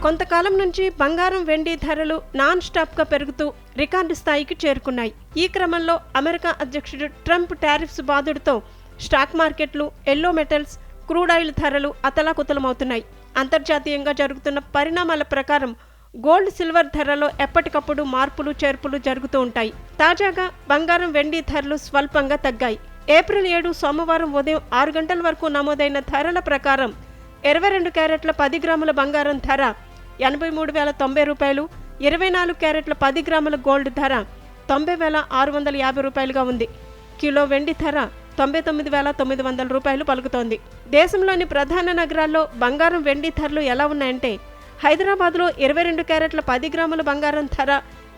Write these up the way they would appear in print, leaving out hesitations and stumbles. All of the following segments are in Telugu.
కొంతకాలం నుంచి బంగారం వెండి ధరలు నాన్ స్టాప్గా పెరుగుతూ రికార్డు స్థాయికి చేరుకున్నాయి. ఈ క్రమంలో అమెరికా అధ్యక్షుడు ట్రంప్ టారిఫ్స్ బాదుడుతో స్టాక్ మార్కెట్లు, ఎల్లో మెటల్స్, క్రూడ్ ఆయిల్ ధరలు అతలాకుతలమవుతున్నాయి. అంతర్జాతీయంగా జరుగుతున్న పరిణామాల ప్రకారం గోల్డ్, సిల్వర్ ధరలో ఎప్పటికప్పుడు మార్పులు చేర్పులు జరుగుతూ ఉంటాయి. తాజాగా బంగారం వెండి ధరలు స్వల్పంగా తగ్గాయి. ఏప్రిల్ 7 సోమవారం ఉదయం 6 గంటల వరకు నమోదైన ధరల ప్రకారం 22 క్యారెట్ల 10 గ్రాముల బంగారం ధర 83,090 రూపాయలు, 24 క్యారెట్ల 10 గ్రాముల గోల్డ్ ధర 90,650 రూపాయలుగా ఉంది. కిలో వెండి ధర 99,900 రూపాయలు పలుకుతోంది. దేశంలోని ప్రధాన నగరాల్లో బంగారం వెండి ధరలు ఎలా ఉన్నాయంటే, హైదరాబాద్లో 22 క్యారెట్ల 10 గ్రాముల బంగారం ధర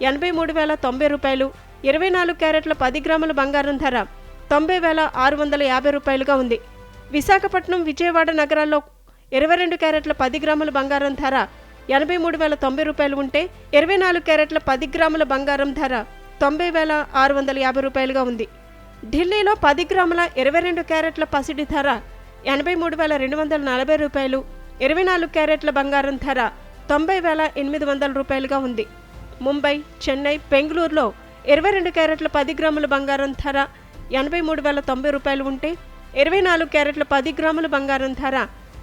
83,090 రూపాయలు, 24 క్యారెట్ల 10 గ్రాముల బంగారం ధర 90,650 రూపాయలుగా ఉంది. విశాఖపట్నం, విజయవాడ నగరాల్లో 22 క్యారెట్ల 10 గ్రాముల బంగారం ధర 83,090 రూపాయలు ఉంటే, 24 క్యారెట్ల 10 గ్రాముల బంగారం ధర 90,650 రూపాయలుగా ఉంది. ఢిల్లీలో 10 గ్రాముల 22 క్యారెట్ల పసిడి ధర 83,240 రూపాయలు, 24 క్యారెట్ల బంగారం ధర 90,800 రూపాయలుగా ఉంది. ముంబై, చెన్నై, బెంగళూరులో 22 క్యారెట్ల 10 గ్రాముల బంగారం ధర 83,090 రూపాయలు ఉంటే, 24 క్యారెట్ల 10 గ్రాముల బంగారం ధర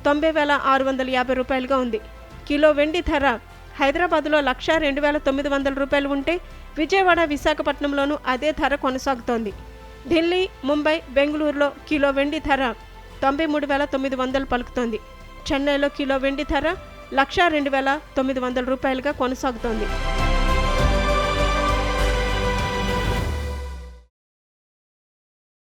90,650 రూపాయలుగా ఉంది. కిలో వెండి ధర హైదరాబాద్లో 1,02,900 రూపాయలు ఉంటే, విజయవాడ, విశాఖపట్నంలోనూ అదే ధర కొనసాగుతోంది. ఢిల్లీ, ముంబై, బెంగళూరులో కిలో వెండి ధర 93,900 పలుకుతోంది. చెన్నైలో కిలో వెండి ధర 1,02,900 రూపాయలుగా కొనసాగుతోంది.